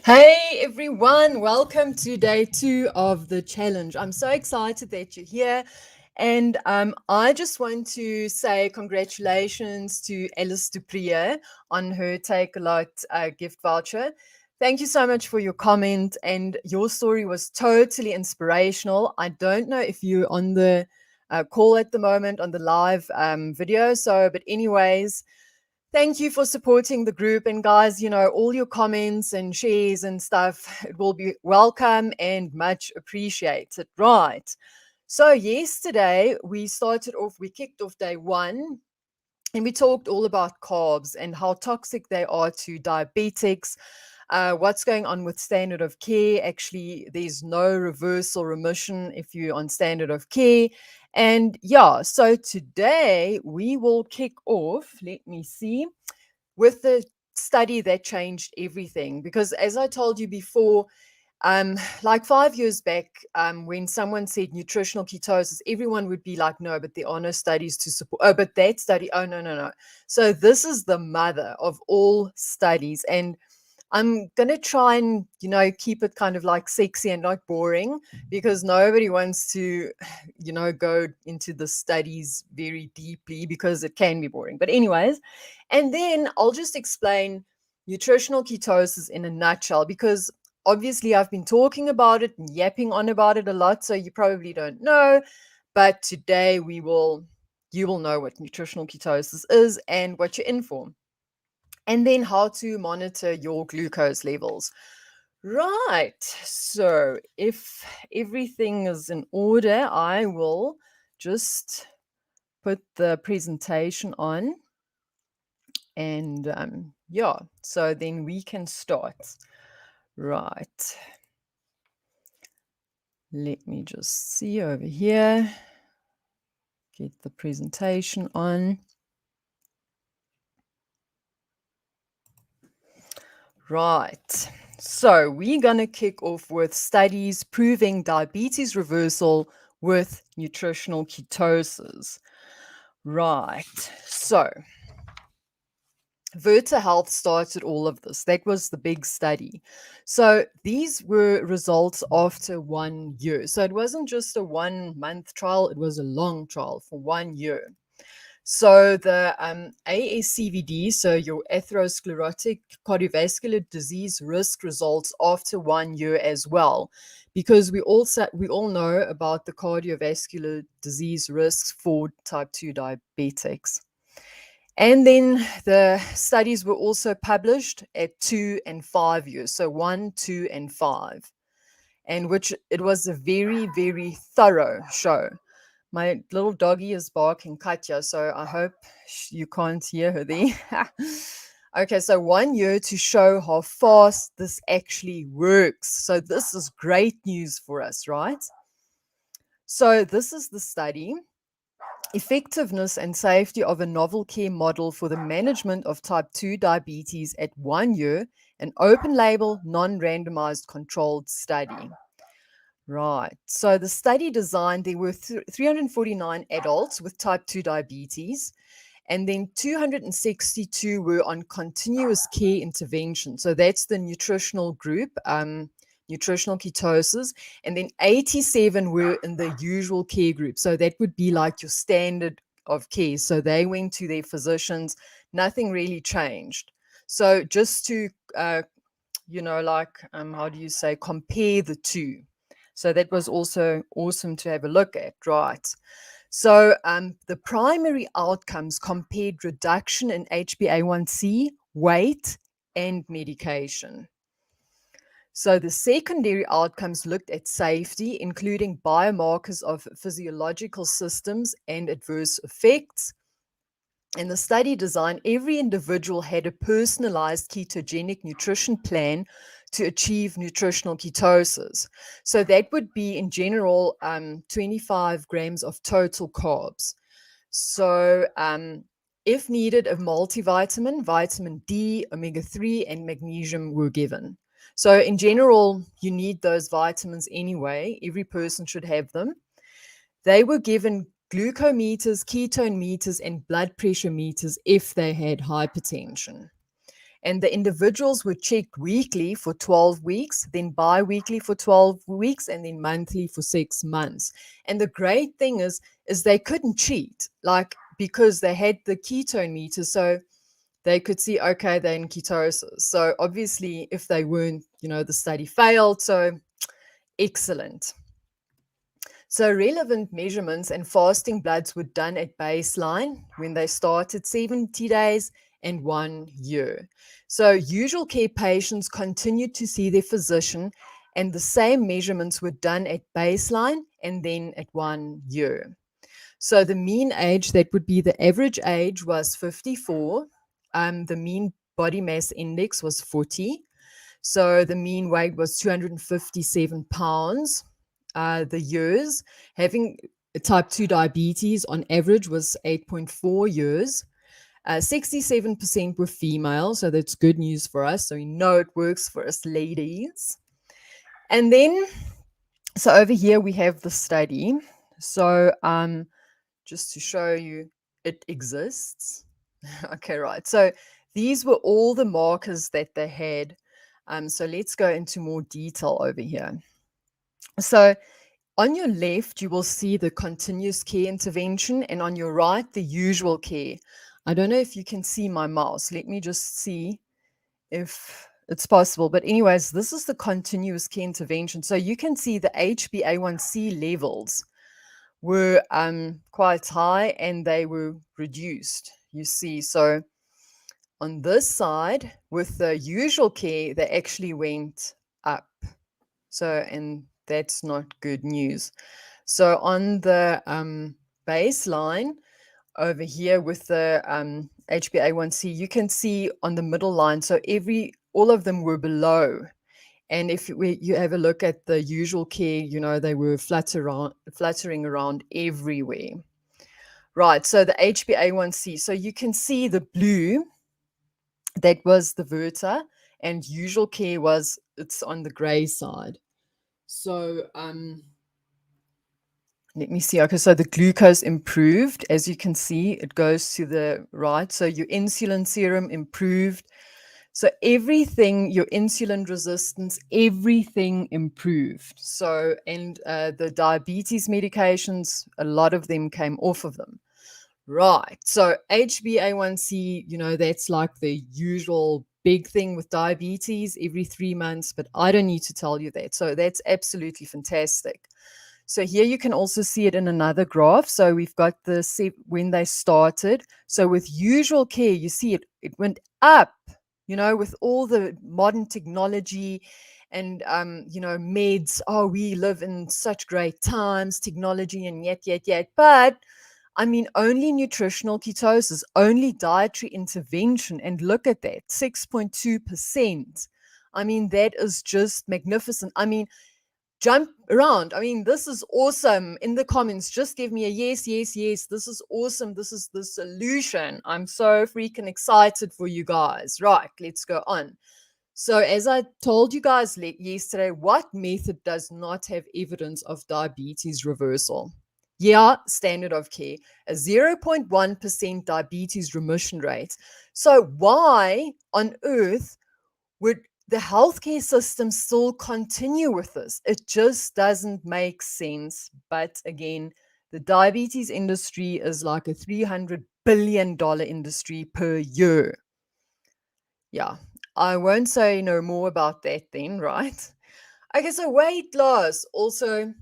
Hey everyone, welcome to day 2 of the challenge. I'm so excited that you're here. And I just want to say congratulations to Alice Duprier on her Take a Lot gift voucher. Thank you so much for your comment, and your story was totally inspirational. I don't know if you're on the call at the moment on the live video, but anyways, thank you for supporting the group. And guys, all your comments and shares and stuff, it will be welcome and much appreciated. Right. So yesterday we kicked off day 1, and we talked all about carbs and how toxic they are to diabetics. What's going on with standard of care? Actually, there's no reversal remission if you're on standard of care. And yeah, so today we will kick off, let me see, with the study that changed everything. Because as I told you before, like 5 years back, when someone said nutritional ketosis, everyone would be like, no, but there are no studies to support. Oh, but that study, oh, no, no, no. So this is the mother of all studies. And I'm going to try and, keep it kind of like sexy and not boring, because nobody wants to, go into the studies very deeply because it can be boring. But anyways, and then I'll just explain nutritional ketosis in a nutshell, because obviously I've been talking about it and yapping on about it a lot, so you probably don't know. But today you will know what nutritional ketosis is and what you're in for, and then how to monitor your glucose levels. Right. So if everything is in order, I will just put the presentation on. And yeah, so then we can start. Right. Let me just see over here. Get the presentation on. Right. So we're going to kick off with studies proving diabetes reversal with nutritional ketosis. Right. So Verta Health started all of this. That was the big study. So these were results after 1 year. So it wasn't just a 1-month trial, it was a long trial for 1 year. So the ASCVD, so your atherosclerotic cardiovascular disease risk, results after 1 year as well, because we all know about the cardiovascular disease risks for type 2 diabetics. And then the studies were also published at 2 and 5 years, so 1, 2, and 5, and which it was a very, very thorough show. My little doggy is barking, Katya, so I hope you can't hear her there. Okay, so 1 year to show how fast this actually works. So this is great news for us, right? So this is the study. Effectiveness and safety of a novel care model for the management of type 2 diabetes at 1 year, an open label, non-randomized controlled study. Right. So the study design, there were 349 adults with type 2 diabetes, and then 262 were on continuous care intervention. So that's the nutritional group, nutritional ketosis, and then 87 were in the usual care group. So that would be like your standard of care. So they went to their physicians, nothing really changed. So just to, how do you say, compare the two. So that was also awesome to have a look at, right? So the primary outcomes compared reduction in HbA1c, weight, and medication. So the secondary outcomes looked at safety, including biomarkers of physiological systems and adverse effects. In the study design, every individual had a personalized ketogenic nutrition plan to achieve nutritional ketosis. So that would be, in general, 25 grams of total carbs. So if needed, a multivitamin, vitamin D, omega-3, and magnesium were given. So in general, you need those vitamins anyway. Every person should have them. They were given glucometers, ketone meters, and blood pressure meters if they had hypertension. And the individuals were checked weekly for 12 weeks, then bi-weekly for 12 weeks, and then monthly for 6 months. And the great thing is they couldn't cheat, like, because they had the ketone meter. So they could see, okay, they're in ketosis. So obviously, if they weren't, the study failed. So excellent. So relevant measurements and fasting bloods were done at baseline when they started 70 days and 1 year. So usual care patients continued to see their physician, and the same measurements were done at baseline and then at 1 year. So the mean age, that would be the average age, was 54. The mean body mass index was 40. So the mean weight was 257 pounds. The years, having type 2 diabetes on average was 8.4 years. 67% were female, so that's good news for us. So we know it works for us ladies. And then, so over here we have the study. So just to show you it exists. Okay, right. So these were all the markers that they had. So let's go into more detail over here. So on your left, you will see the continuous care intervention, and on your right, the usual care. I don't know if you can see my mouse. Let me just see if it's possible. But anyways, this is the continuous care intervention. So you can see the HbA1c levels were quite high and they were reduced, you see. So on this side, with the usual care, they actually went up. So, and that's not good news. So on the baseline over here with the HbA1c, you can see on the middle line, so all of them were below. And if you have a look at the usual care, they were fluttering around everywhere. Right, so the HbA1c, so you can see the blue, that was the Verta, and usual care it's on the gray side. So let me see. Okay, so the glucose improved. As you can see, it goes to the right. So your insulin serum improved. So everything, your insulin resistance, everything improved. So, and the diabetes medications, a lot of them came off of them. Right. So HbA1c, that's like the usual big thing with diabetes every 3 months, but I don't need to tell you that. So that's absolutely fantastic. So here you can also see it in another graph. So we've got when they started. So with usual care, you see it went up, with all the modern technology and, meds. Oh, we live in such great times, technology and yet. But I mean, only nutritional ketosis, only dietary intervention. And look at that, 6.2%. I mean, that is just magnificent. I mean, jump around. I mean, this is awesome. In the comments, just give me a yes. This is awesome. This is the solution. I'm so freaking excited for you guys. Right, let's go on. So as I told you guys yesterday, what method does not have evidence of diabetes reversal? Yeah, standard of care, a 0.1% diabetes remission rate. So why on earth would the healthcare system still continue with this? It just doesn't make sense. But again, the diabetes industry is like a $300 billion industry per year. Yeah, I won't say no more about that then, right? Okay, so weight loss, also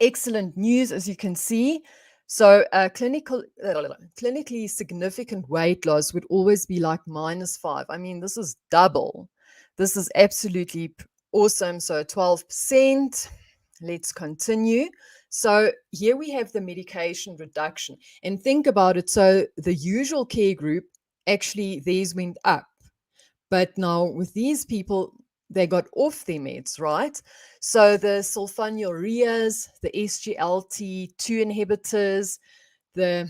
excellent news, as you can see. So clinically significant weight loss would always be like -5. I mean, this is double. This is absolutely awesome. So 12%. Let's continue. So here we have the medication reduction. And think about it. So the usual care group, actually, these went up. But now with these people, they got off their meds, right? So the sulfonylureas, the SGLT2 inhibitors, the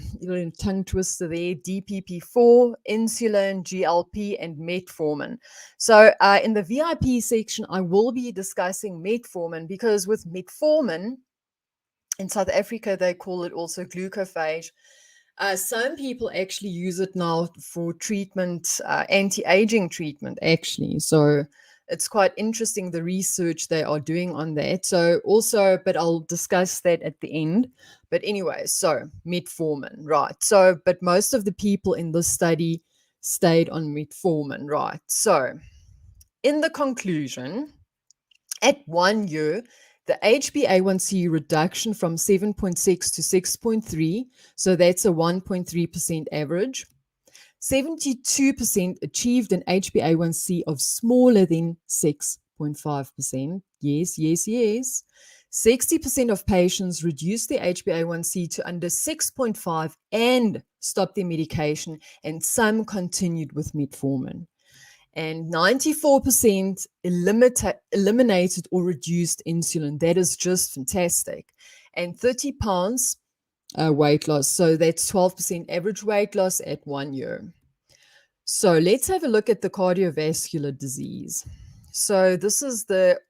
tongue twister there, DPP4, insulin, GLP, and metformin. So in the VIP section, I will be discussing metformin, because with metformin, in South Africa, they call it also glucophage. Some people actually use it now for treatment, anti-aging treatment, actually. So it's quite interesting the research they are doing on that. So also, but I'll discuss that at the end. But anyway, so metformin, right? So, but most of the people in this study stayed on metformin, right? So, in the conclusion, at 1 year, the HbA1c reduction from 7.6 to 6.3, so that's a 1.3% average. 72% achieved an HbA1c of smaller than 6.5%. Yes, yes, yes. 60% of patients reduced their HbA1c to under 6.5 and stopped their medication, and some continued with metformin. And 94% eliminated or reduced insulin. That is just fantastic. And 30 pounds weight loss. So that's 12% average weight loss at 1 year. So let's have a look at the cardiovascular disease. So this is the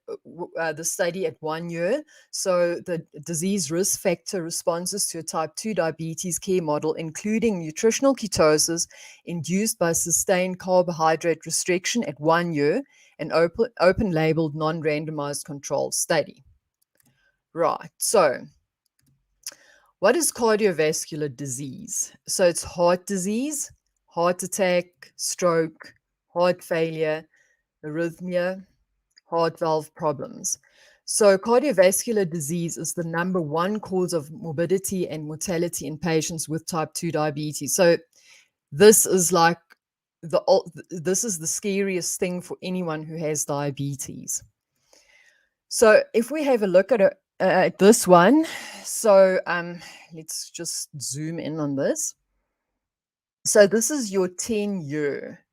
study at 1 year. So the disease risk factor responses to a type 2 diabetes care model, including nutritional ketosis induced by sustained carbohydrate restriction at 1 year, an open labeled non-randomized controlled study. Right. So what is cardiovascular disease? So it's heart disease, heart attack, stroke, heart failure, arrhythmia, heart valve problems. So, cardiovascular disease is the number one cause of morbidity and mortality in patients with type 2 diabetes. So, this is like this is the scariest thing for anyone who has diabetes. So, if we have a look at this one, so let's just zoom in on this. So, this is your 10-year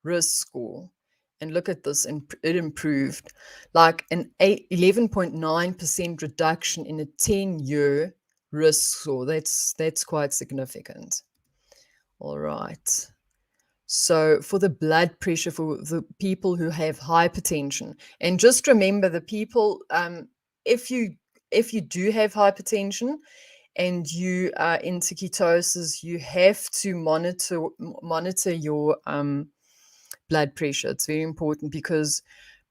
risk score. And look at this, and it improved like an 11.9% reduction in a 10-year risk score. That's quite significant. All right. So for the blood pressure for the people who have hypertension, and just remember the people, if you do have hypertension and you are into ketosis, you have to monitor your blood pressure. It's very important because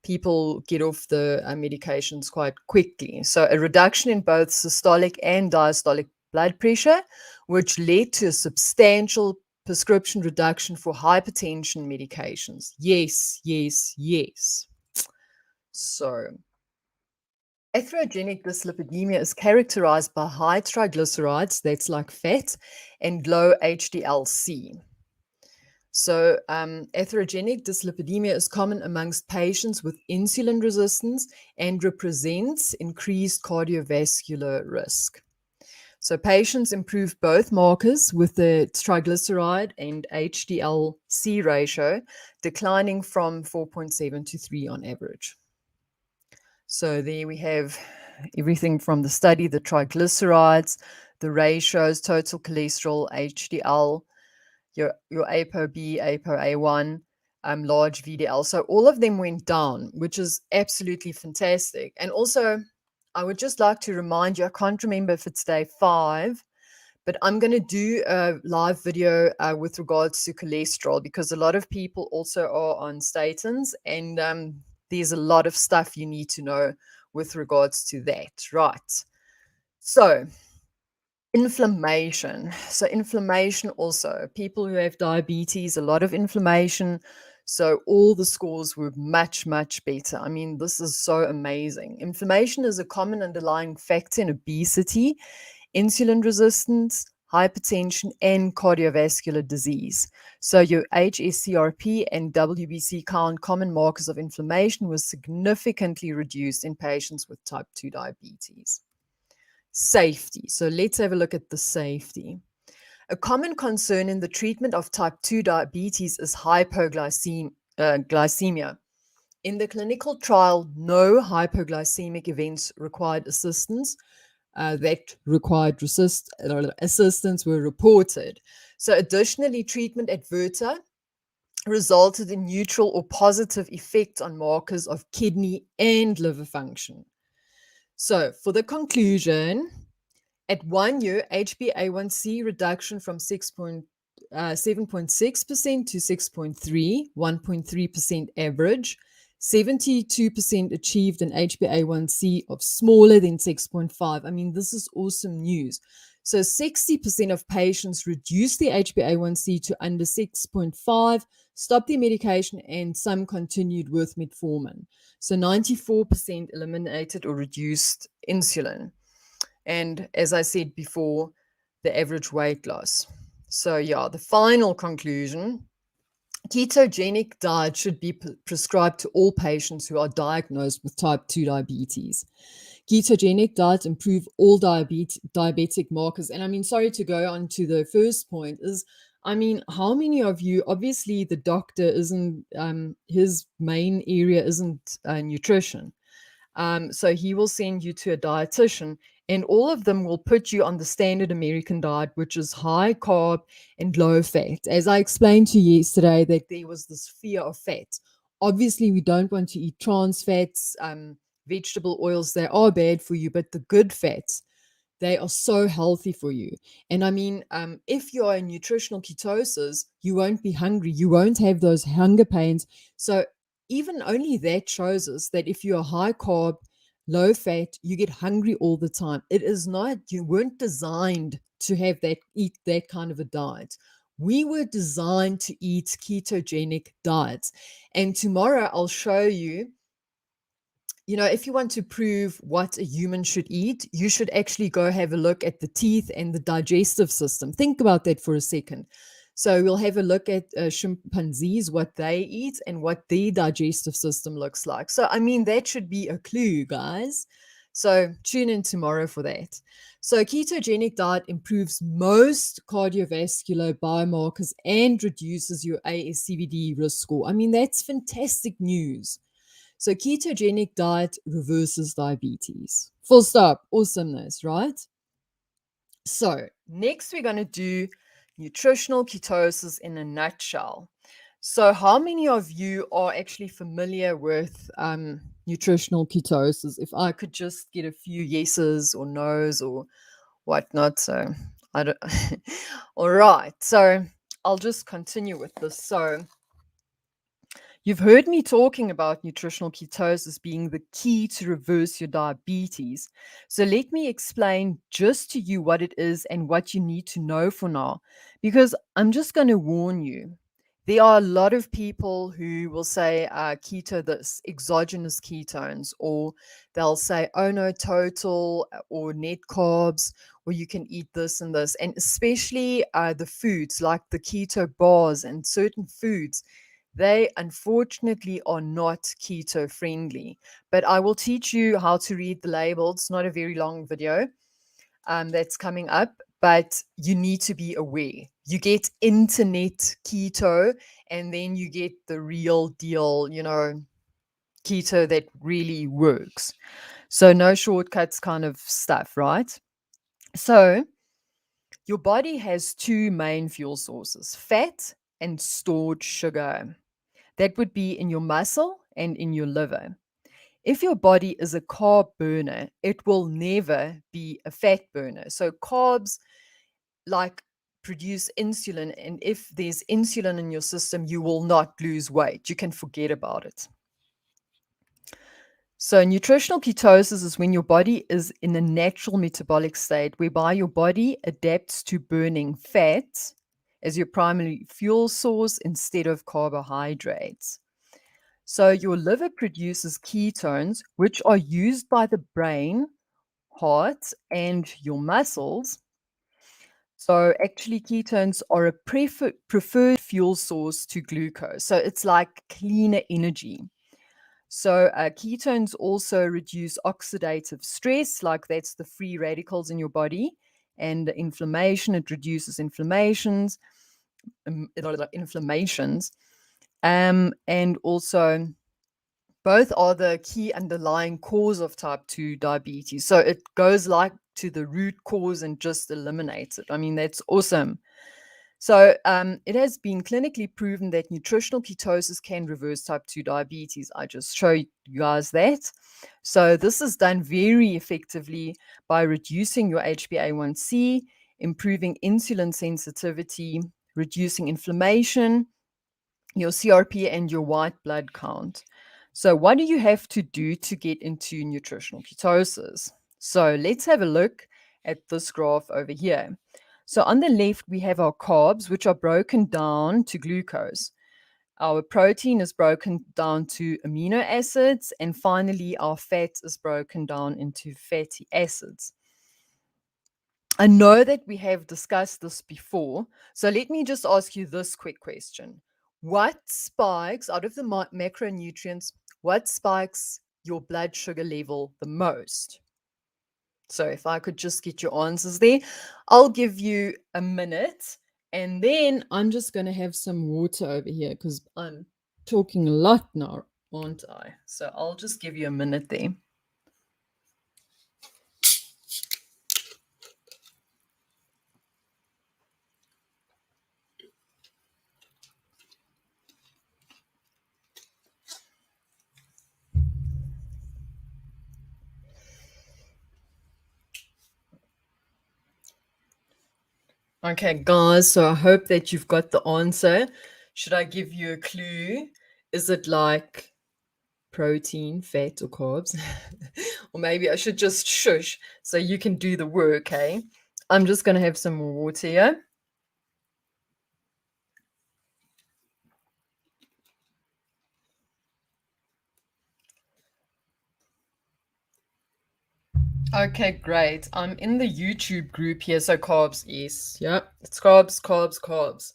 people get off the medications quite quickly. So a reduction in both systolic and diastolic blood pressure, which led to a substantial prescription reduction for hypertension medications. Yes, yes, yes. So atherogenic dyslipidemia is characterized by high triglycerides, that's like fat, and low HDL-C. So, atherogenic dyslipidemia is common amongst patients with insulin resistance and represents increased cardiovascular risk. So, patients improve both markers with the triglyceride and HDL-C ratio declining from 4.7 to 3 on average. So, there we have everything from the study, the triglycerides, the ratios, total cholesterol, HDL, your ApoB, ApoA1, large VDL. So all of them went down, which is absolutely fantastic. And also, I would just like to remind you, I can't remember if it's day 5, but I'm going to do a live video with regards to cholesterol, because a lot of people also are on statins, and there's a lot of stuff you need to know with regards to that. Right. So inflammation. So inflammation also, people who have diabetes, a lot of inflammation. So all the scores were much, much better. I mean, this is so amazing. Inflammation is a common underlying factor in obesity, insulin resistance, hypertension, and cardiovascular disease. So your HSCRP and WBC count, common markers of inflammation, was significantly reduced in patients with type 2 diabetes. Safety. So let's have a look at the safety. A common concern in the treatment of type 2 diabetes is hypoglycemia. In the clinical trial, no hypoglycemic events required assistance. That required assistance were reported. So additionally, treatment adverta resulted in neutral or positive effects on markers of kidney and liver function. So for the conclusion, At 1 year, HbA1c reduction from 7.6% to 6.3, 1.3% average. 72% achieved an HbA1c of smaller than 6.5. I mean, this is awesome news. So 60% of patients reduced their HbA1c to under 6.5, stopped their medication, and some continued with metformin. So 94% eliminated or reduced insulin. And as I said before, the average weight loss. So, yeah, the final conclusion: ketogenic diet should be prescribed to all patients who are diagnosed with type 2 diabetes. Ketogenic diet improve all diabetic markers. And I mean, sorry to go on to the first point is, I mean, how many of you, obviously the doctor isn't, his main area isn't nutrition. So he will send you to a dietitian, and all of them will put you on the standard American diet, which is high carb and low fat. As I explained to you yesterday, that there was this fear of fat. Obviously, we don't want to eat trans fats, vegetable oils. They are bad for you, but the good fats, they are so healthy for you. And I mean, if you are in nutritional ketosis, you won't be hungry. You won't have those hunger pains. So even only that shows us that if you're high carb, low fat, you get hungry all the time. It is not, you weren't designed to have that, eat that kind of a diet. We were designed to eat ketogenic diets. And tomorrow I'll show you, if you want to prove what a human should eat, you should actually go have a look at the teeth and the digestive system. Think about that for a second. So we'll have a look at chimpanzees, what they eat and what their digestive system looks like. So, I mean, that should be a clue, guys. So tune in tomorrow for that. So ketogenic diet improves most cardiovascular biomarkers and reduces your ASCVD risk score. I mean, that's fantastic news. So ketogenic diet reverses diabetes. Full stop. Awesomeness, right? So next we're going to do nutritional ketosis in a nutshell. So how many of you are actually familiar with nutritional ketosis? If I could just get a few yeses or nos or whatnot. So I don't. All right. So I'll just continue with this. So you've heard me talking about nutritional ketosis being the key to reverse your diabetes. So let me explain just to you what it is and what you need to know for now, because I'm just going to warn you. There are a lot of people who will say keto this, exogenous ketones, or they'll say, oh no, total or net carbs, or you can eat this and this. And especially the foods like the keto bars and certain foods, they unfortunately are not keto friendly, but I will teach you how to read the labels. It's not a very long video that's coming up, but you need to be aware. You get internet keto, and then you get the real deal, keto that really works. So no shortcuts kind of stuff, right? So your body has two main fuel sources, fat and stored sugar. That would be in your muscle and in your liver. If your body is a carb burner, it will never be a fat burner. So carbs like produce insulin, and if there's insulin in your system, you will not lose weight. You can forget about it. So nutritional ketosis is when your body is in a natural metabolic state whereby your body adapts to burning fat as your primary fuel source instead of carbohydrates. So your liver produces ketones, which are used by the brain, heart, and your muscles. So actually, ketones are a preferred fuel source to glucose. So it's like cleaner energy. So ketones also reduce oxidative stress, like that's the free radicals in your body, and inflammation. It reduces inflammations, and also both are the key underlying cause of type 2 diabetes. So it goes like to the root cause and just eliminates it. I mean, that's awesome. So it has been clinically proven that nutritional ketosis can reverse type 2 diabetes. I just showed you guys that. So this is done very effectively by reducing your HbA1c, improving insulin sensitivity, reducing inflammation, your CRP, and your white blood count. So what do you have to do to get into nutritional ketosis? So let's have a look at this graph over here. So on the left, we have our carbs, which are broken down to glucose. Our protein is broken down to amino acids. And finally, our fat is broken down into fatty acids. I know that we have discussed this before. So let me just ask you this quick question. What spikes out of the macronutrients, what spikes your blood sugar level the most? So if I could just get your answers there, I'll give you a minute and then I'm just going to have some water over here because I'm talking a lot now, aren't I? So I'll just give you a minute there. Okay, guys, so I hope that you've got the answer. Should I give you a clue? Is it like protein, fat, or carbs? Or maybe I should just shush so you can do the work, okay? I'm just going to have some more water here. Okay, great. I'm in the YouTube group here. So carbs, yes. Yep. It's carbs, carbs, carbs.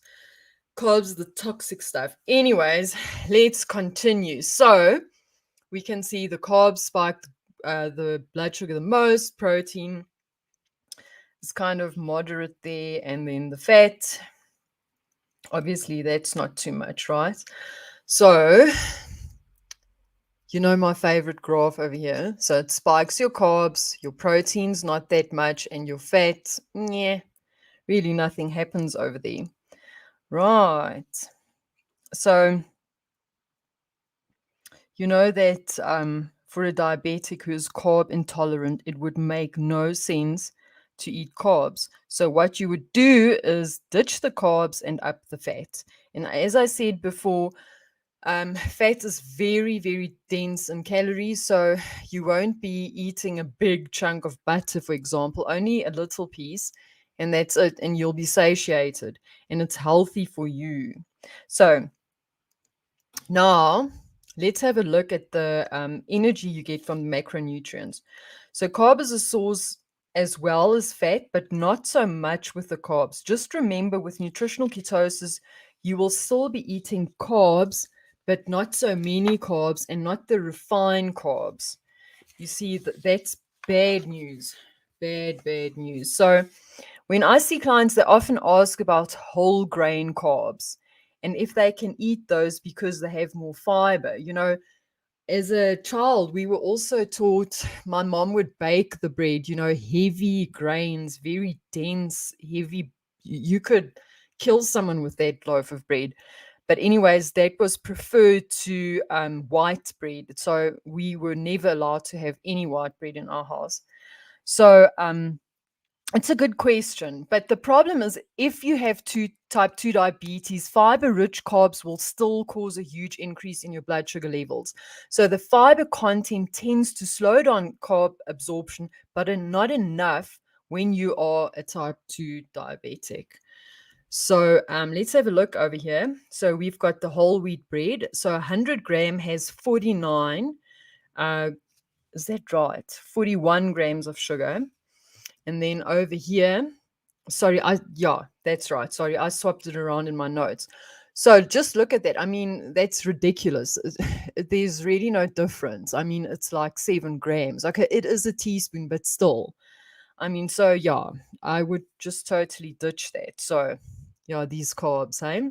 Carbs, the toxic stuff. Anyways, let's continue. So we can see the carbs spike the blood sugar the most, protein is kind of moderate there, and then the fat, obviously that's not too much, right? So you know my favorite graph over here. So it spikes your carbs, your protein's not that much, and your fat, yeah, really nothing happens over there. Right. So you know that for a diabetic who's carb intolerant, it would make no sense to eat carbs. So what you would do is ditch the carbs and up the fat. And as I said before, fat is very, very dense in calories. So you won't be eating a big chunk of butter, for example, only a little piece, and that's it. And you'll be satiated, and it's healthy for you. So now let's have a look at the energy you get from macronutrients. So carb is a source as well as fat, but not so much with the carbs. Just remember, with nutritional ketosis, you will still be eating carbs, but not so many carbs and not the refined carbs. You see, that's bad news. Bad news. So when I see clients, they often ask about whole grain carbs and if they can eat those because they have more fiber. You know, as a child, we were also taught, my mom would bake the bread, you know, heavy grains, very dense, heavy. You could kill someone with that loaf of bread. But, anyways, that was preferred to white bread. So we were never allowed to have any white bread in our house. So, it's a good question, but the problem is if you have type 2 diabetes, fiber-rich carbs will still cause a huge increase in your blood sugar levels. So the fiber content tends to slow down carb absorption, but not enough when you are a type 2 diabetic. So let's have a look over here. So we've got the whole wheat bread. So 100 gram has 49, is that right? 41 grams of sugar. And then over here, that's right. Sorry, I swapped it around in my notes. So just look at that. I mean, that's ridiculous. There's really no difference. I mean, it's like 7 grams. Okay, it is a teaspoon, but still. I mean, so yeah, I would just totally ditch that. So yeah, these carbs, hey?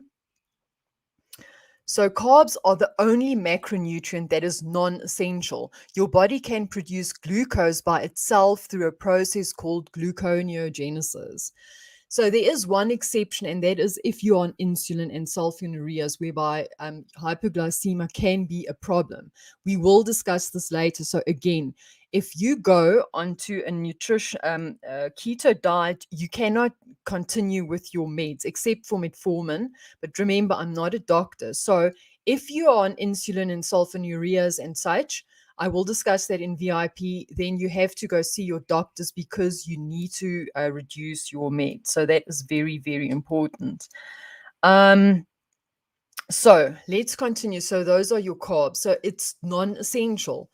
So carbs are the only macronutrient that is non-essential. Your body can produce glucose by itself through a process called gluconeogenesis. So there is one exception, and that is if you're on insulin and sulfonylureas, whereby hypoglycemia can be a problem. We will discuss this later. So again, if you go onto a keto diet, you cannot continue with your meds except for metformin. But remember, I'm not a doctor. So if you are on insulin and sulfonylureas and such, I will discuss that in VIP. Then you have to go see your doctors because you need to reduce your meds. So that is very, very important. So let's continue. So those are your carbs. So it's non-essential.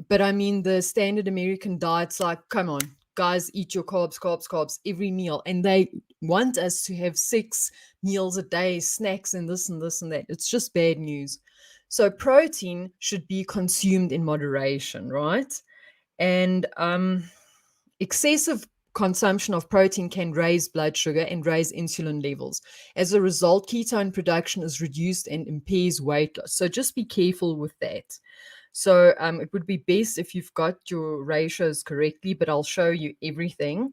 But I mean, the standard American diet's like, come on, guys, eat your carbs, carbs, carbs every meal. And they want us to have 6 meals a day, snacks and this and this and that. It's just bad news. So protein should be consumed in moderation, right? And excessive consumption of protein can raise blood sugar and raise insulin levels. As a result, ketone production is reduced and impairs weight loss. So just be careful with that. So it would be best if you've got your ratios correctly, but I'll show you everything.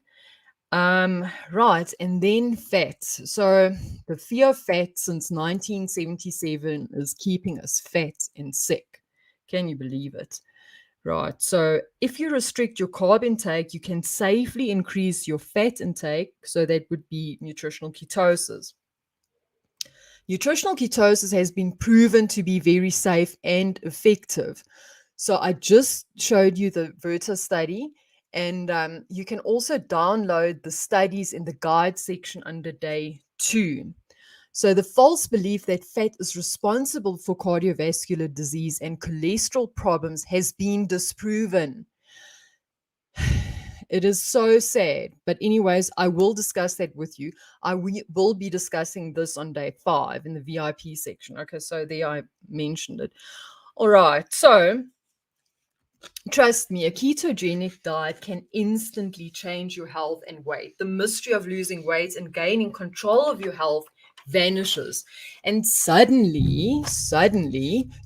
Right, and then fats. So the fear of fat since 1977 is keeping us fat and sick. Can you believe it? Right. So if you restrict your carb intake, you can safely increase your fat intake. So that would be nutritional ketosis. Nutritional ketosis has been proven to be very safe and effective. So I just showed you the Verta study, and you can also download the studies in the guide section under day 2. So the false belief that fat is responsible for cardiovascular disease and cholesterol problems has been disproven. It is so sad. But anyways, I will discuss that with you. Will be discussing this on day 5 in the VIP section. Okay, so there I mentioned it. All right, so trust me, a ketogenic diet can instantly change your health and weight. The mystery of losing weight and gaining control of your health vanishes. And suddenly,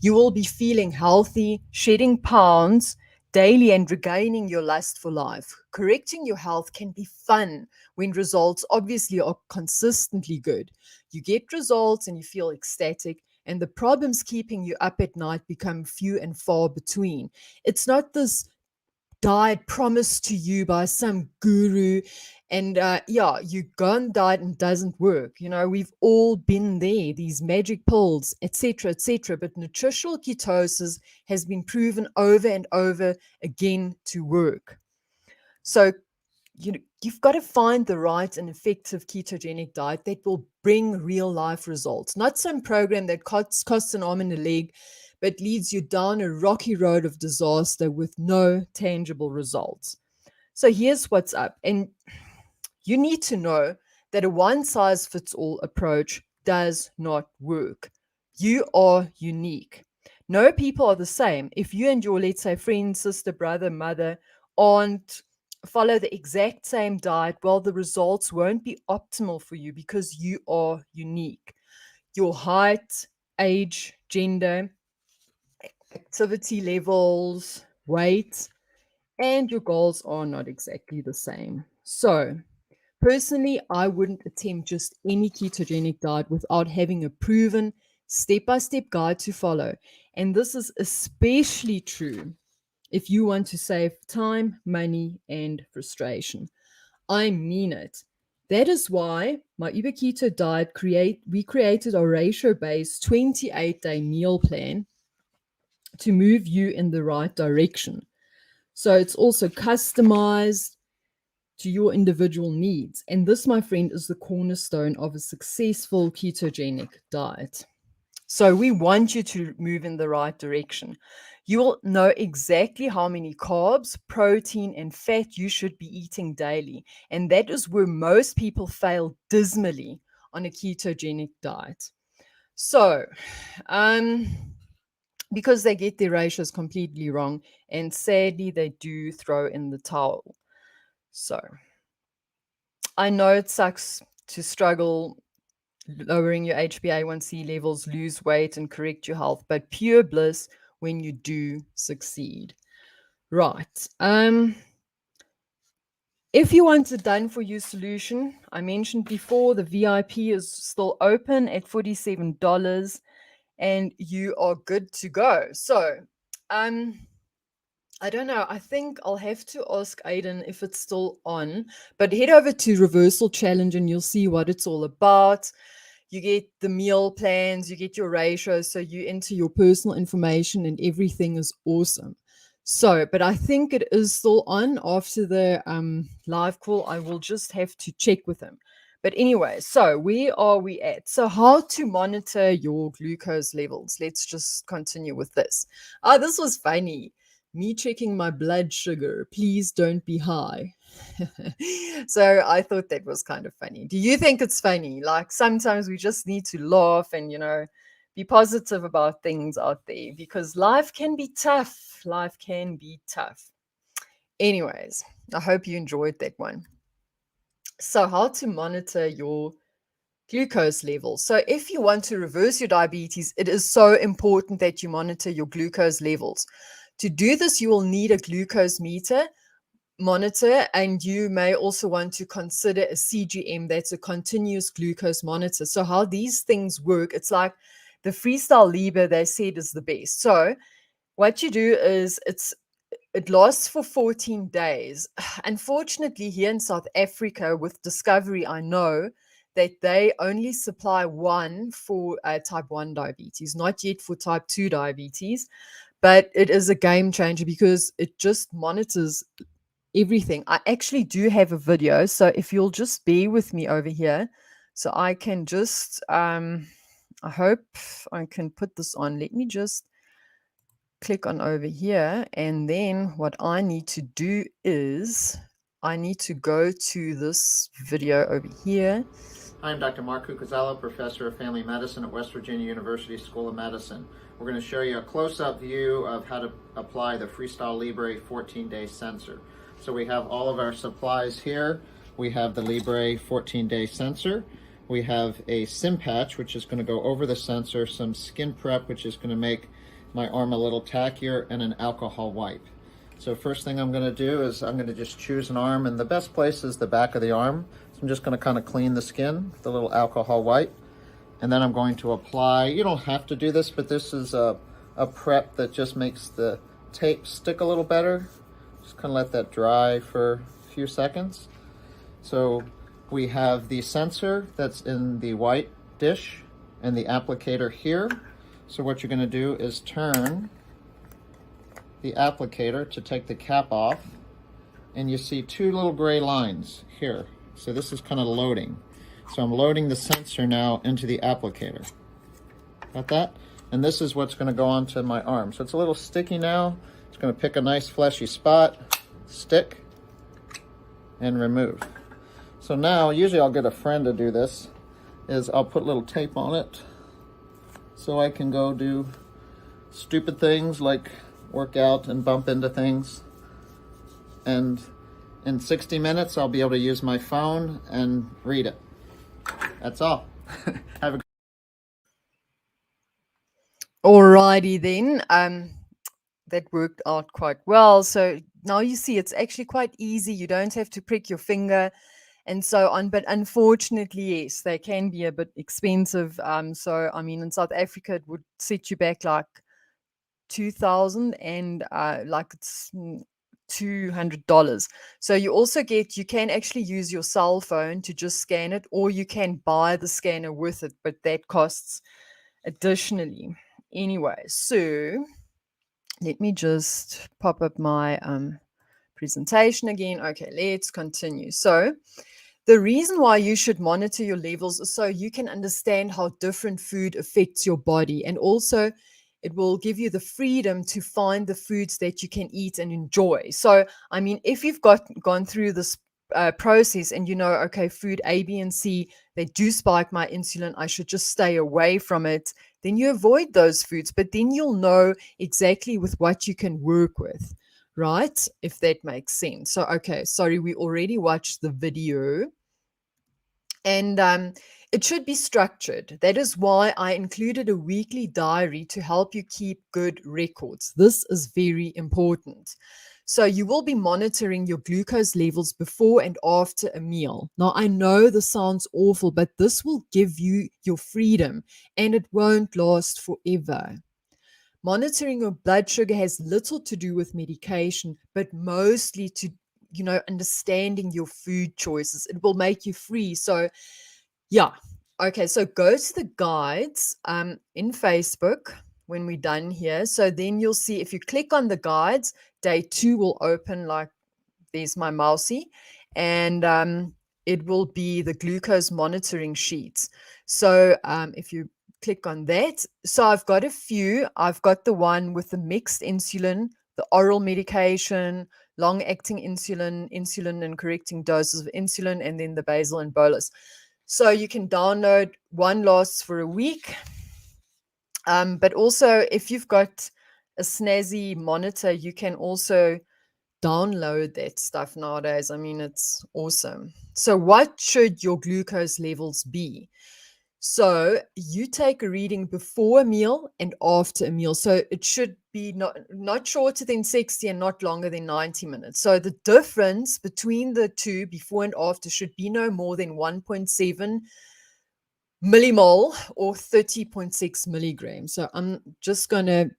you will be feeling healthy, shedding pounds daily, and regaining your lust for life. Correcting your health can be fun when results obviously are consistently good. You get results and you feel ecstatic, and the problems keeping you up at night become few and far between. It's not this diet promised to you by some guru, and you go on diet and it doesn't work. We've all been there, these magic pills, etc., etc. But nutritional ketosis has been proven over and over again to work. So you've got to find the right and effective ketogenic diet that will bring real life results, not some program that costs an arm and a leg, but leads you down a rocky road of disaster with no tangible results. So here's what's up. And you need to know that a one size fits all approach does not work. You are unique. No people are the same. If you and your, let's say, friend, sister, brother, mother, aunt follow the exact same diet, well, the results won't be optimal for you because you are unique. Your height, age, gender, activity levels, weight, and your goals are not exactly the same. So, personally, I wouldn't attempt just any ketogenic diet without having a proven step-by-step guide to follow. And this is especially true if you want to save time, money, and frustration. I mean it. That is why my Uber Keto diet we created a ratio-based 28-day meal plan to move you in the right direction. So it's also customized to your individual needs. And this, my friend, is the cornerstone of a successful ketogenic diet. So we want you to move in the right direction. You will know exactly how many carbs, protein, and fat you should be eating daily. And that is where most people fail dismally on a ketogenic diet. So, because they get their ratios completely wrong, and sadly, they do throw in the towel. So, I know it sucks to struggle lowering your HbA1c levels, lose weight, and correct your health, but pure bliss when you do succeed. Right. If you want a done for you solution, I mentioned before the VIP is still open at $47 and you are good to go. So, I don't know. I think I'll have to ask Aiden if it's still on, but head over to Reversal Challenge and you'll see what it's all about. You get the meal plans, you get your ratios, so you enter your personal information and everything is awesome. So, but I think it is still on after the live call. I will just have to check with him. But anyway, so where are we at? So, how to monitor your glucose levels? Let's just continue with this. Oh, this was funny. Me checking my blood sugar. Please don't be high. So I thought that was kind of funny. Do you think it's funny? Like sometimes we just need to laugh and, be positive about things out there because life can be tough. Life can be tough. Anyways, I hope you enjoyed that one. So, how to monitor your glucose levels. So, if you want to reverse your diabetes, it is so important that you monitor your glucose levels. To do this, you will need a glucose meter monitor, and you may also want to consider a CGM, that's a continuous glucose monitor. So, how these things work, it's like the Freestyle Libre, they said, is the best. So, what you do is it lasts for 14 days. Unfortunately, here in South Africa with Discovery, I know that they only supply one for type 1 diabetes, not yet for type 2 diabetes. But it is a game changer because it just monitors everything. I actually do have a video. So if you'll just bear with me over here, so I can just, I hope I can put this on. Let me just click on over here, and then what I need to do is I need to go to this video over here. Hi, I'm Dr. Mark Cucuzzello, Professor of Family Medicine at West Virginia University School of Medicine. We're going to show you a close-up view of how to apply the Freestyle Libre 14-day sensor. So we have all of our supplies here. We have the Libre 14-day sensor. We have a sim patch, which is going to go over the sensor, some skin prep, which is going to make my arm a little tackier, and an alcohol wipe. So first thing I'm going to do is I'm going to just choose an arm, and the best place is the back of the arm. So I'm just going to kind of clean the skin with the little alcohol wipe, and then I'm going to apply, you don't have to do this, but this is a prep that just makes the tape stick a little better. Just kind of let that dry for a few seconds. So we have the sensor that's in the white dish and the applicator here. So what you're going to do is turn the applicator to take the cap off, and you see two little gray lines here. So this is kind of loading. So I'm loading the sensor now into the applicator. Got that? And this is what's going to go onto my arm. So it's a little sticky now. It's going to pick a nice fleshy spot, stick, and remove. So now, usually I'll get a friend to do this, is I'll put a little tape on it so I can go do stupid things like work out and bump into things. And in 60 minutes, I'll be able to use my phone and read it. That's all. Have a Alrighty then. That worked out quite well. So now you see it's actually quite easy. You don't have to prick your finger and so on. But unfortunately, yes, they can be a bit expensive. So I mean, in South Africa, it would set you back like 2,000 and like it's $200. So you also you can actually use your cell phone to just scan it, or you can buy the scanner with it, but that costs additionally. Anyway, so let me just pop up my presentation again. Okay, let's continue. So the reason why you should monitor your levels is so you can understand how different food affects your body, and also it will give you the freedom to find the foods that you can eat and enjoy. So, I mean, if you've gone through this process and you know, okay, food A, B, and C, they do spike my insulin, I should just stay away from it, then you avoid those foods. But then you'll know exactly with what you can work with, right? If that makes sense. So, okay, sorry, we already watched the video. And it should be structured. That is why I included a weekly diary to help you keep good records. This is very important. So you will be monitoring your glucose levels before and after a meal. Now, I know this sounds awful, but this will give you your freedom and it won't last forever. Monitoring your blood sugar has little to do with medication, but mostly to, understanding your food choices. It will make you free. So, yeah. Okay, so go to the guides in Facebook when we're done here. So then you'll see if you click on the guides, day 2 will open. Like, there's my mousey, and it will be the glucose monitoring sheets. So if you click on that, so I've got a few. I've got the one with the mixed insulin, the oral medication, long acting insulin, insulin and correcting doses of insulin, and then the basal and bolus. So you can download. One lasts for a week. But also, if you've got a snazzy monitor, you can also download that stuff nowadays. I mean, it's awesome. So, what should your glucose levels be? So, you take a reading before a meal and after a meal. So, it should be not shorter than 60 and not longer than 90 minutes. So, the difference between the two, before and after, should be no more than 1.7 millimole or 30.6 milligrams. So I'm just going to,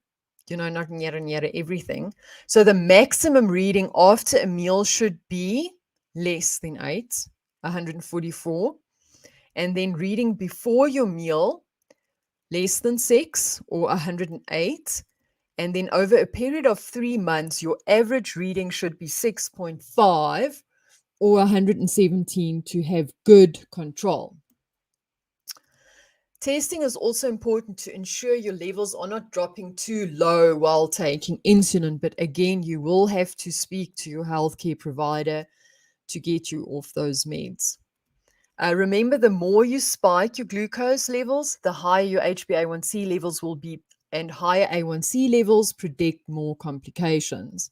not nyara everything. So the maximum reading after a meal should be less than 8, 144. And then reading before your meal, less than 6 or 108. And then over a period of 3 months, your average reading should be 6.5 or 117 to have good control. Testing is also important to ensure your levels are not dropping too low while taking insulin, but again, you will have to speak to your healthcare provider to get you off those meds. Remember, the more you spike your glucose levels, the higher your HbA1c levels will be, and higher A1c levels predict more complications.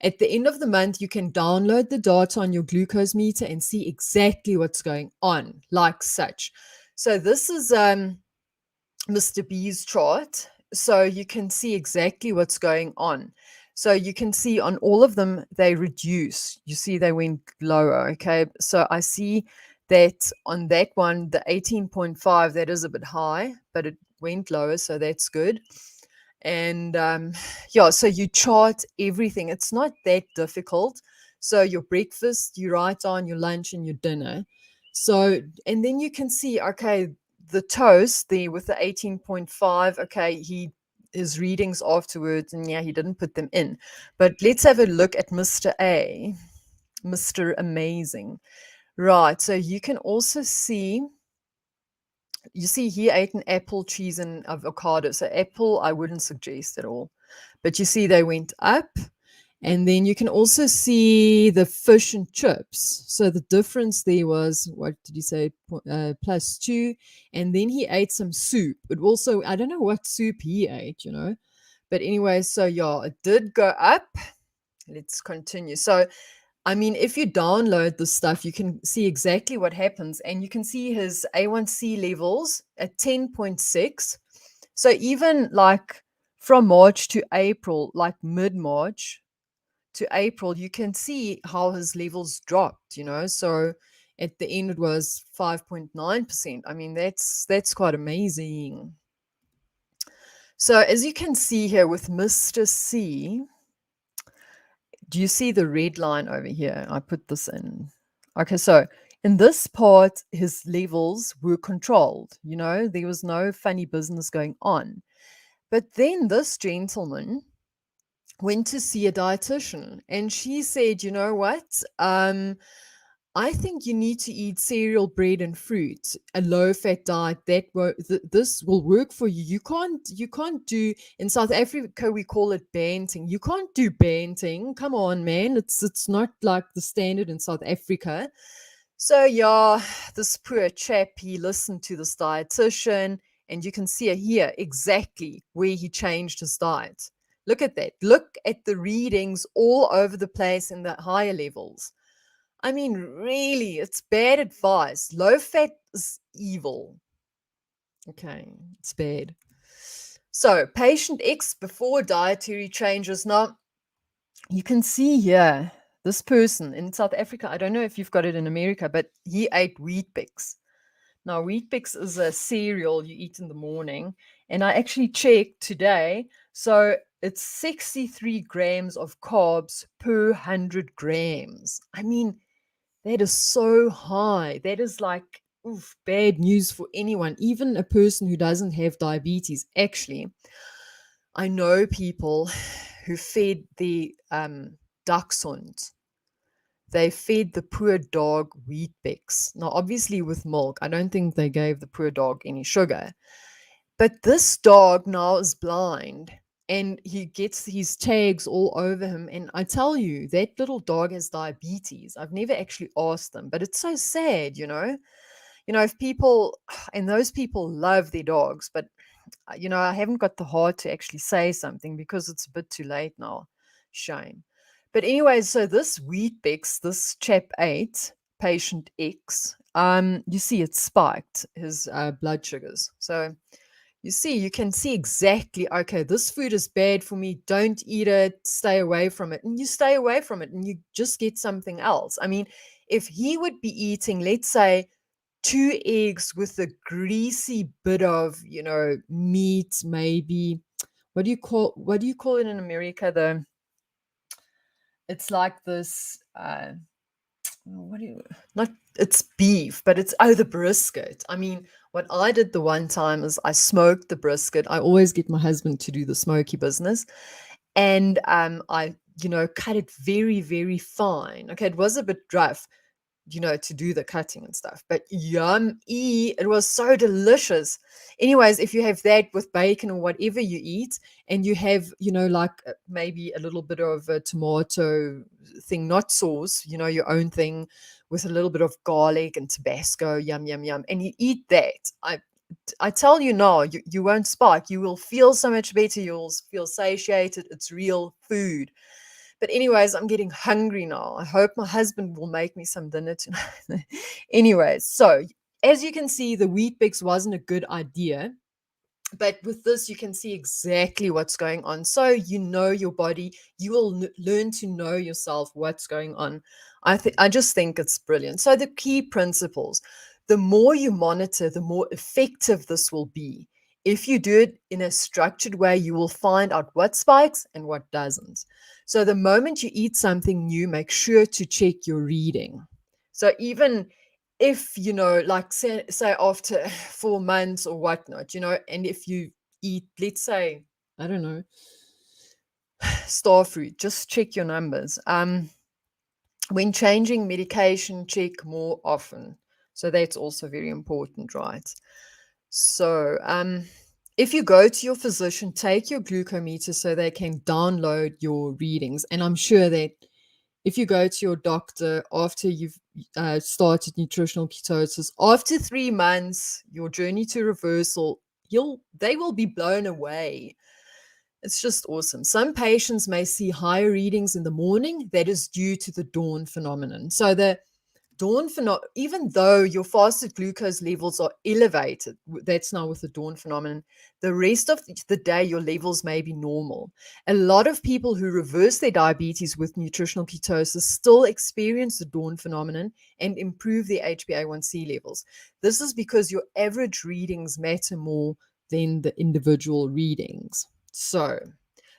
At the end of the month, you can download the data on your glucose meter and see exactly what's going on, like such. So this is Mr. B's chart. So you can see exactly what's going on. So you can see on all of them, they reduce. You see they went lower, okay? So I see that on that one, the 18.5, that is a bit high, but it went lower, so that's good. And yeah, so you chart everything. It's not that difficult. So your breakfast, you write on your lunch and your dinner. So, and then you can see, okay, the toast there with the 18.5, okay, his readings afterwards, and yeah, he didn't put them in. But let's have a look at Mr. A, Mr. Amazing. Right, so you can also see, you see he ate an apple, cheese, and avocado. So apple, I wouldn't suggest at all. But you see they went up. And then you can also see the fish and chips. So the difference there was, what did he say, +2. And then he ate some soup. But also, I don't know what soup he ate, But anyway, so yeah, it did go up. Let's continue. So, I mean, if you download the stuff, you can see exactly what happens. And you can see his A1C levels at 10.6. So even like from March to April, like mid-March to April, you can see how his levels dropped, So at the end, it was 5.9%. I mean, that's quite amazing. So as you can see here with Mr. C, do you see the red line over here? I put this in. Okay, so in this part, his levels were controlled. There was no funny business going on. But then this gentleman went to see a dietitian, and she said, you know what? I think you need to eat cereal, bread, and fruit, a low-fat diet. This will work for you. You can't do, in South Africa we call it banting. You can't do banting. Come on, man. It's not like the standard in South Africa. So yeah, this poor chap, he listened to this dietitian, and you can see here exactly where he changed his diet. Look at that. Look at the readings all over the place in the higher levels. I mean, really, it's bad advice. Low fat is evil. Okay, it's bad. So, patient X before dietary changes. Now, You can see here, this person in South Africa, I don't know if you've got it in America, but he ate Wheat Bix. Now, Wheat Bix is a cereal you eat in the morning. And I actually checked today. So it's 63 grams of carbs per 100 grams. I mean, that is so high. That is like, oof, bad news for anyone, even a person who doesn't have diabetes. Actually, I know people who fed the dachshunds. They fed the poor dog Wheat Bix. Now, obviously, with milk, I don't think they gave the poor dog any sugar. But this dog now is blind and he gets these tags all over him. And I tell you, that little dog has diabetes. I've never actually asked them, but it's so sad, you know? You know, if people, and those people love their dogs, but I haven't got the heart to actually say something because it's a bit too late now. Shame. But anyway, so this Wheat Bix, this chap ate, patient X, you see it spiked his blood sugars. So you can see exactly, okay, this food is bad for me. Don't eat it. Stay away from it. And you stay away from it and you just get something else. I mean, if he would be eating, let's say, 2 eggs with a greasy bit of, meat, maybe. What do you call it in America, though? It's like this, what do you not it's beef, but it's the brisket. I mean, what I did the one time is I smoked the brisket. I always get my husband to do the smoky business. And I, cut it very, very fine. Okay, it was a bit rough, to do the cutting and stuff. But yummy, it was so delicious. Anyways, if you have that with bacon or whatever you eat, and you have, like maybe a little bit of a tomato thing, not sauce, your own thing with a little bit of garlic and Tabasco, yum, yum, yum, and you eat that. I tell you now, you won't spike. You will feel so much better. You'll feel satiated. It's real food. But anyways, I'm getting hungry now. I hope my husband will make me some dinner tonight. Anyways, so as you can see, the Wheat Bix wasn't a good idea. But with this, you can see exactly what's going on. So you know your body. You will learn to know yourself what's going on. I just think it's brilliant. So the key principles: the more you monitor, the more effective this will be. If you do it in a structured way, you will find out what spikes and what doesn't. So the moment you eat something new, make sure to check your reading. So even if, like say after 4 months or whatnot, and if you eat, let's say, I don't know, star fruit, just check your numbers. When changing medication, check more often. So that's also very important, right? So if you go to your physician, take your glucometer so they can download your readings. And I'm sure that if you go to your doctor after you've started nutritional ketosis, after 3 months, your journey to reversal, they will be blown away. It's just awesome. Some patients may see higher readings in the morning. That is due to the dawn phenomenon. So the dawn phenomenon, even though your fasted glucose levels are elevated, that's now with the dawn phenomenon, the rest of the day your levels may be normal. A lot of people who reverse their diabetes with nutritional ketosis still experience the dawn phenomenon and improve their HbA1c levels. This is because your average readings matter more than the individual readings. So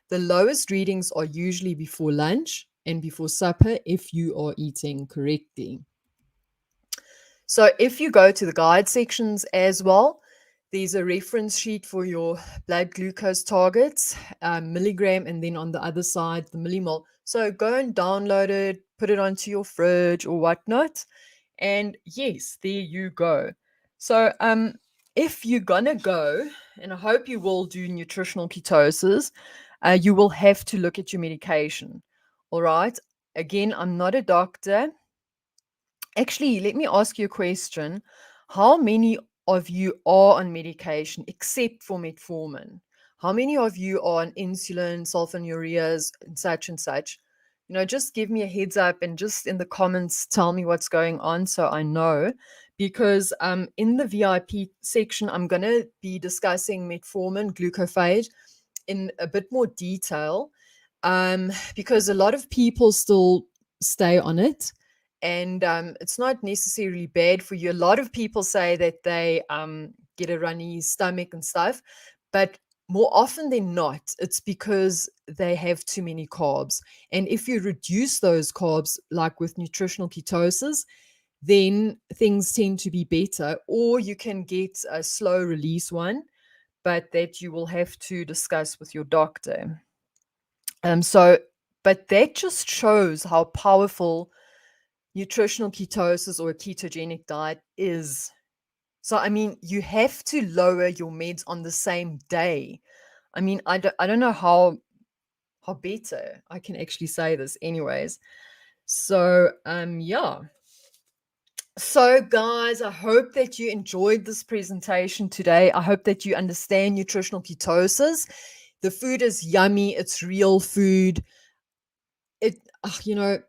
the lowest readings are usually before lunch and before supper if you are eating correctly. So if you go to the guide sections as well, there's a reference sheet for your blood glucose targets, milligram, and then on the other side, the millimole. So go and download it, put it onto your fridge or whatnot. And yes, there you go. So if you're going to go, and I hope you will do nutritional ketosis, you will have to look at your medication. All right. Again, I'm not a doctor. Actually, let me ask you a question. How many of you are on medication except for metformin? How many of you are on insulin, sulfonylureas, and such and such? Just give me a heads up and just in the comments tell me what's going on so I know. Because in the VIP section, I'm going to be discussing metformin, glucophage in a bit more detail. because a lot of people still stay on it, and it's not necessarily bad for you. A lot of people say that they get a runny stomach and stuff, but more often than not, it's because they have too many carbs. And if you reduce those carbs, like with nutritional ketosis, then things tend to be better, or you can get a slow release one, but that you will have to discuss with your doctor. So, but that just shows how powerful nutritional ketosis or a ketogenic diet is. So, I mean, you have to lower your meds on the same day. I mean, I don't know how better I can actually say this, anyways. So, yeah. So, guys, I hope that you enjoyed this presentation today. I hope that you understand nutritional ketosis. The food is yummy. It's real food. It, you know,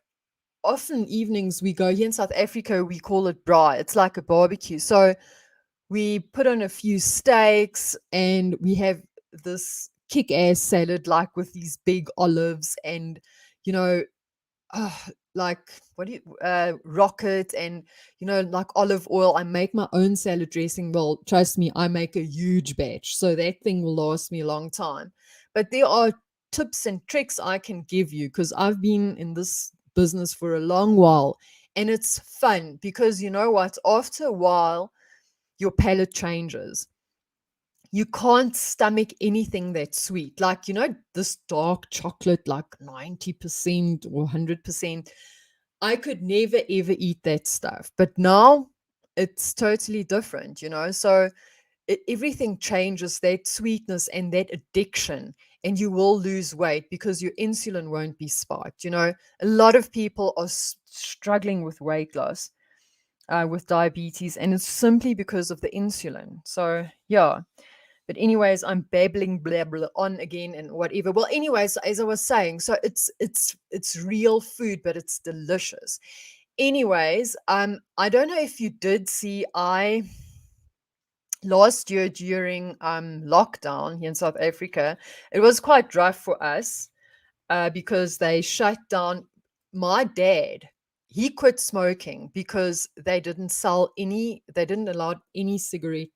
often evenings we go here in South Africa, we call it braai. It's like a barbecue. So we put on a few steaks and we have this kick-ass salad, like with these big olives and, you know, uh, like what do you rocket and, you know, like olive oil. I make my own salad dressing. Well, trust me, I make a huge batch, so that thing will last me a long time. But there are tips and tricks I can give you, because I've been in this business for a long while, and it's fun because, you know what, after a while your palate changes. You can't stomach anything that's sweet. Like, you know, this dark chocolate, like 90% or 100%. I could never ever eat that stuff. But now it's totally different, you know? So everything changes, that sweetness and that addiction, and you will lose weight because your insulin won't be spiked. You know, a lot of people are struggling with weight loss, with diabetes, and it's simply because of the insulin. So, yeah. But anyways, I'm babbling blah blah on again and whatever. Well, anyways, as I was saying, so it's real food, but it's delicious. Anyways, I don't know if you did see, I last year during lockdown here in South Africa, it was quite rough for us, because they shut down. My dad, he quit smoking because they didn't allow any cigarette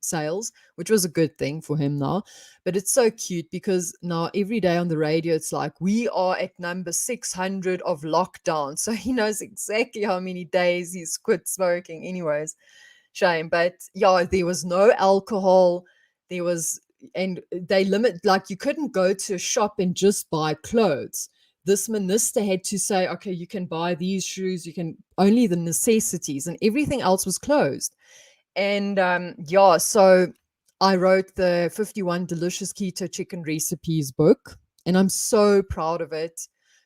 sales, which was a good thing for him now. But it's so cute because now every day on the radio, it's like, we are at number 600 of lockdown. So he knows exactly how many days he's quit smoking. Anyways, shame. But yeah, there was no alcohol. There was, and they limit, like, you couldn't go to a shop and just buy clothes. This minister had to say, okay, you can buy these shoes, you can only the necessities, and everything else was closed. And yeah, so I wrote the 51 delicious keto chicken recipes book, and I'm so proud of it.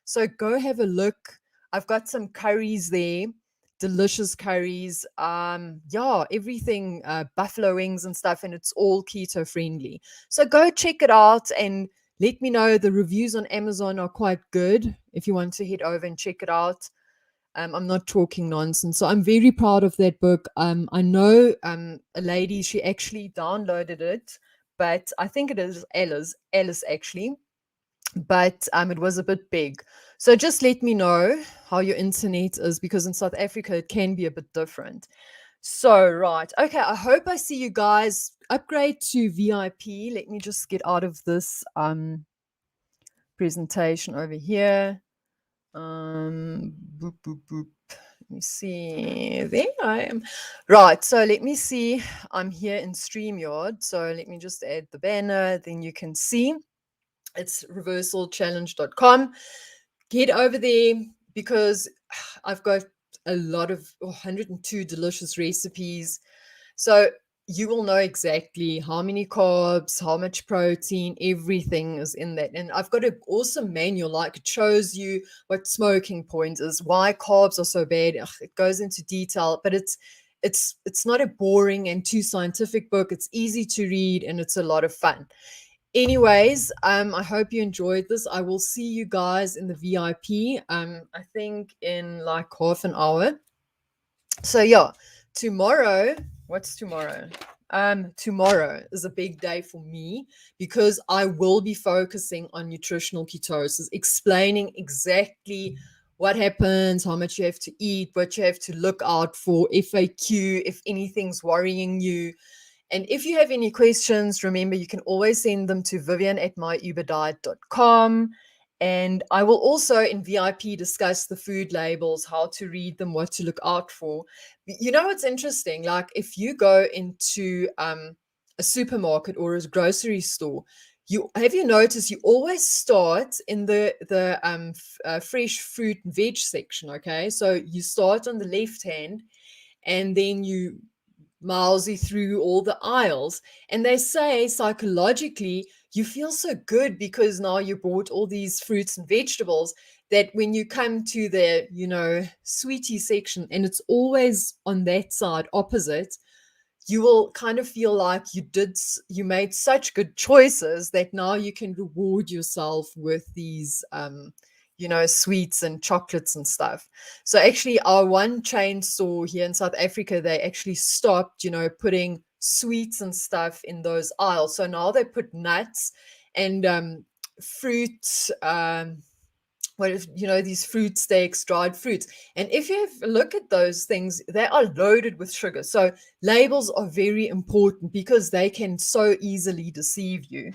So go have a look. I've got some curries there, delicious curries. Yeah, everything, buffalo wings and stuff, and it's all keto friendly. So go check it out and let me know. The reviews on Amazon are quite good if you want to head over and check it out. I'm not talking nonsense. So I'm very proud of that book. I know a lady, she actually downloaded it, but I think it is Alice actually, but it was a bit big. So just let me know how your internet is, because in South Africa it can be a bit different. So, right. Okay, I hope I see you guys. Upgrade to VIP. Let me just get out of this presentation over here. Boop, boop, boop. Let me see. There I am. Right. So let me see. I'm here in StreamYard. So let me just add the banner. Then you can see it's reversalchallenge.com. Get over there because I've got a lot of 102 delicious recipes. So you will know exactly how many carbs, how much protein, everything is in that. And I've got an awesome manual, like it shows you what smoking point is, why carbs are so bad. It goes into detail, but it's not a boring and too scientific book. It's easy to read and it's a lot of fun. Anyways, I hope you enjoyed this. I will see you guys in the VIP. I think in like half an hour. So yeah, tomorrow. What's tomorrow? Tomorrow is a big day for me because I will be focusing on nutritional ketosis, explaining exactly what happens, how much you have to eat, what you have to look out for, FAQ, if anything's worrying you. And if you have any questions, remember you can always send them to vivienne@myuberdiet.com. And I will also in VIP discuss the food labels, how to read them, what to look out for. You know what's interesting? Like if you go into a supermarket or a grocery store, you noticed you always start in the fresh fruit and veg section. Okay, so you start on the left hand, and then you mousy through all the aisles. And they say psychologically, you feel so good because now you bought all these fruits and vegetables that when you come to the, sweetie section, and it's always on that side opposite, you will kind of feel like you made such good choices that now you can reward yourself with these sweets and chocolates and stuff. So actually our one chain store here in South Africa, they actually stopped putting sweets and stuff in those aisles. So now they put nuts and fruit, what if these fruit steaks, dried fruits. And if you have a look at those things, they are loaded with sugar. So labels are very important because they can so easily deceive you.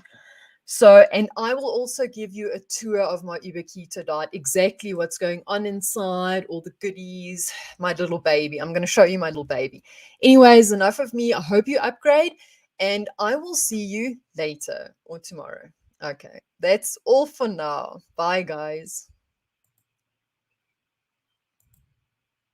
So, and I will also give you a tour of my Uber Keto diet, exactly what's going on inside, all the goodies, my little baby. I'm going to show you my little baby. Anyways, enough of me. I hope you upgrade, and I will see you later or tomorrow. Okay, that's all for now. Bye, guys.